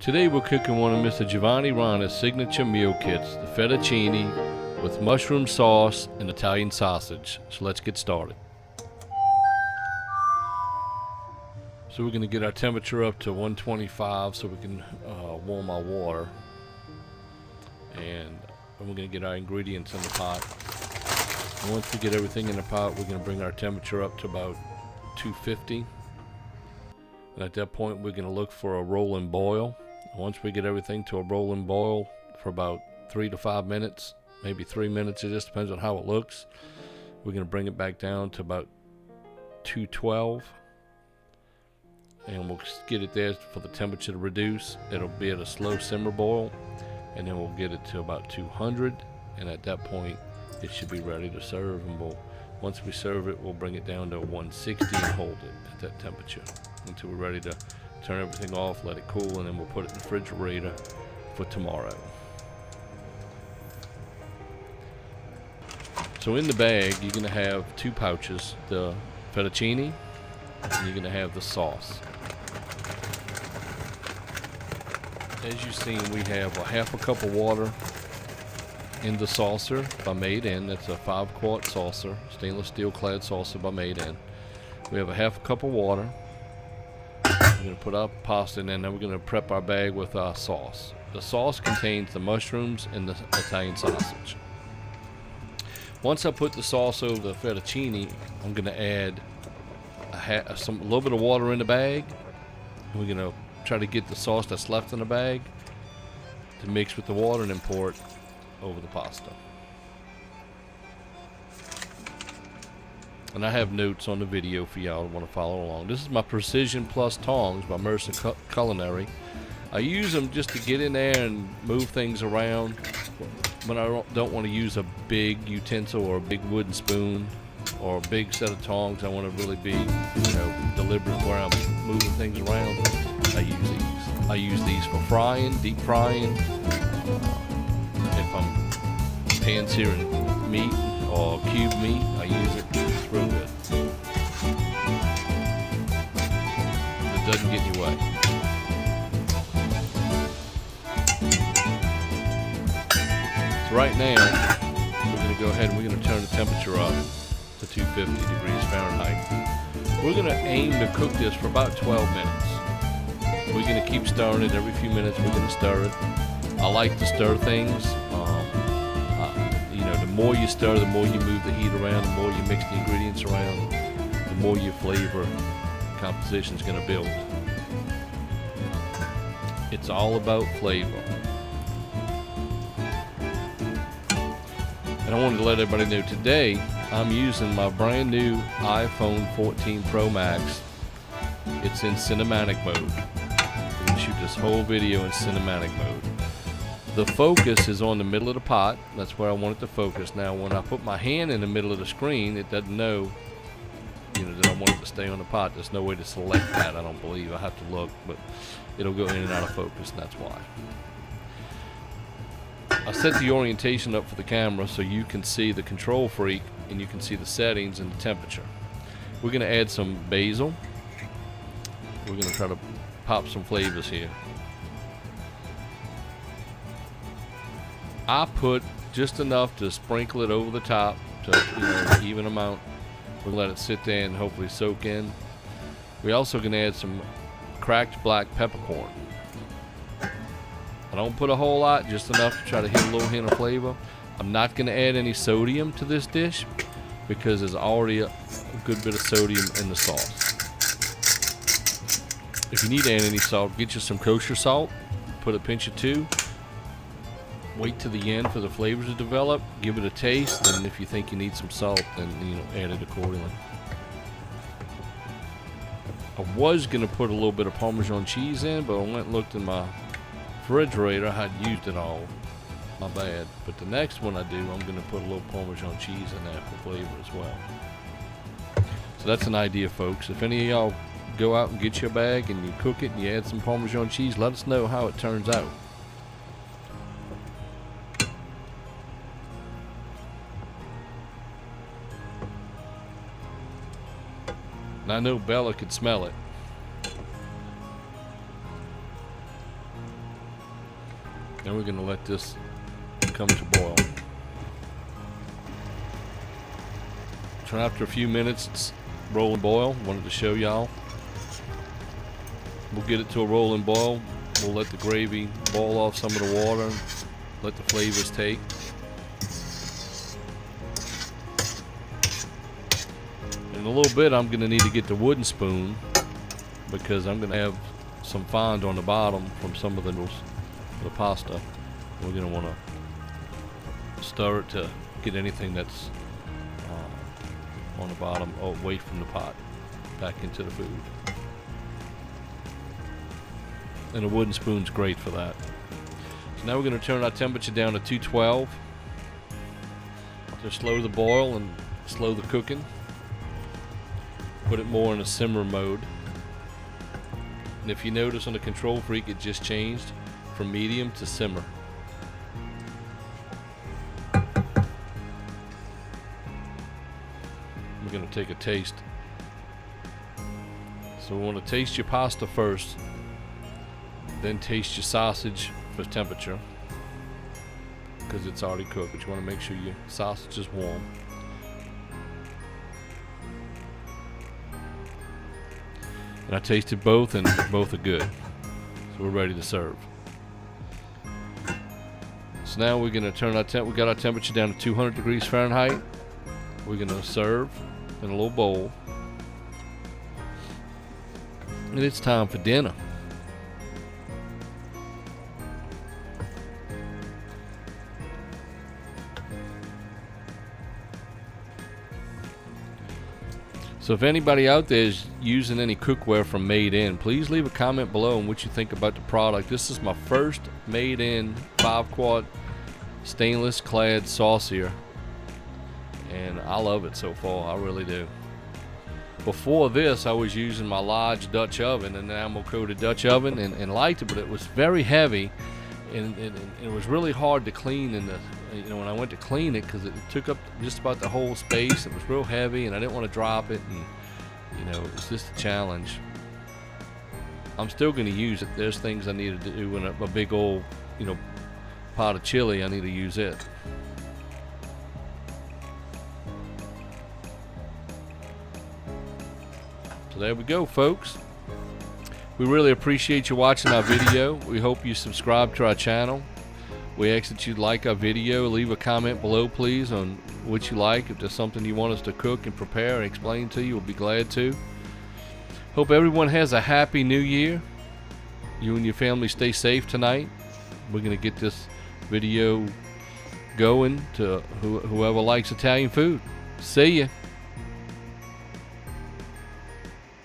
Today we're cooking one of Mr. Giovanni Rana's signature meal kits, the fettuccine with mushroom sauce and Italian sausage. So let's get started. So we're going to get our temperature up to 125 so we can warm our water. And we're going to get our ingredients in the pot. And once we get everything in the pot, we're going to bring our temperature up to about 250. And at that point, we're going to look for a rolling boil. Once we get everything to a rolling boil for about 3 to 5 minutes, maybe 3 minutes, it just depends on how it looks, we're going to bring it back down to about 212. And we'll get it there for the temperature to reduce. It'll be at a slow simmer boil. And then we'll get it to about 200. And at that point, it should be ready to serve. And once we serve it, we'll bring it down to 160 and hold it at that temperature until we're ready to turn everything off, let it cool, and then we'll put it in the refrigerator for tomorrow. So in the bag, you're going to have 2 pouches, the fettuccine, and you're going to have the sauce. As you've seen, we have a half a cup of water in the saucer by Made In. That's a 5-quart saucer, stainless steel clad saucer by Made In. We have a half a cup of water. We're going to put our pasta in, and then we're going to prep our bag with our sauce. The sauce contains the mushrooms and the Italian sausage. Once I put the sauce over the fettuccine, I'm going to add a little bit of water in the bag. We're going to try to get the sauce that's left in the bag to mix with the water and then pour it over the pasta. And I have notes on the video for y'all who want to follow along. This is my Precision Plus tongs by Mercer Culinary. I use them just to get in there and move things around when I don't want to use a big utensil or a big wooden spoon or a big set of tongs. I want to really be, deliberate where I'm moving things around. I use these. I use these for frying, deep frying. If I'm pan-searing meat or cube meat, I use it. It's real good. It doesn't get in your way. So right now, we're going to go ahead and we're going to turn the temperature up to 250 degrees Fahrenheit. We're going to aim to cook this for about 12 minutes. We're going to keep stirring it every few minutes. We're going to stir it. I like to stir things. The more you stir, the more you move the heat around, the more you mix the ingredients around, the more your flavor composition is going to build. It's all about flavor. And I wanted to let everybody know today I'm using my brand new iPhone 14 Pro Max. It's in cinematic mode. We're going to shoot this whole video in cinematic mode. The focus is on the middle of the pot. That's where I want it to focus. Now, when I put my hand in the middle of the screen, it doesn't know, that I want it to stay on the pot. There's no way to select that, I don't believe. I have to look, but it'll go in and out of focus, and that's why. I set the orientation up for the camera so you can see the control freak and you can see the settings and the temperature. We're going to add some basil. We're going to try to pop some flavors here. I put just enough to sprinkle it over the top to even amount. We'll let it sit there and hopefully soak in. We're also going to add some cracked black peppercorn. I don't put a whole lot, just enough to try to hit a little hint of flavor. I'm not going to add any sodium to this dish because there's already a good bit of sodium in the sauce. If you need to add any salt, get you some kosher salt. Put a pinch or 2. Wait till the end for the flavors to develop. Give it a taste, and if you think you need some salt, then add it accordingly. I was gonna put a little bit of Parmesan cheese in, but I went and looked in my refrigerator. I had used it all. My bad. But the next one I do, I'm gonna put a little Parmesan cheese in there for flavor as well. So that's an idea, folks. If any of y'all go out and get your bag and you cook it and you add some Parmesan cheese, let us know how it turns out. And I know Bella could smell it. Then we're going to let this come to boil. So after a few minutes, it's rolling boil. Wanted to show y'all. We'll get it to a rolling boil. We'll let the gravy boil off some of the water and let the flavors take. In a little bit, I'm going to need to get the wooden spoon because I'm going to have some fond on the bottom from some of the noodles, the pasta. We're going to want to stir it to get anything that's on the bottom away from the pot back into the food. And a wooden spoon's great for that. So now we're going to turn our temperature down to 212 to slow the boil and slow the cooking. Put it more in a simmer mode. And if you notice on the control freak, it just changed from medium to simmer. We're going to take a taste. So we want to taste your pasta first, then taste your sausage for temperature because it's already cooked, but you want to make sure your sausage is warm. And I tasted both, and both are good. So we're ready to serve. So now we're going to turn we got our temperature down to 200 degrees Fahrenheit. We're going to serve in a little bowl. And it's time for dinner. So if anybody out there is using any cookware from Made In, please leave a comment below on what you think about the product. This is my first Made In 5-quart stainless clad saucier, and I love it so far. I really do. Before this, I was using my large Dutch oven, an enamel coated Dutch oven, and liked it, but it was very heavy, and it was really hard to clean in the, when I went to clean it, because it took up just about the whole space. It was real heavy, and I didn't want to drop it, and it was just a challenge. I'm still going to use it. There's things I need to do in a big old, pot of chili. I need to use it. So there we go, folks. We really appreciate you watching our video. We hope you subscribe to our channel. We ask that you like our video. Leave a comment below, please, on what you like. If there's something you want us to cook and prepare and explain to you, we'll be glad to. Hope everyone has a happy new year. You and your family stay safe tonight. We're going to get this video going to whoever likes Italian food. See ya.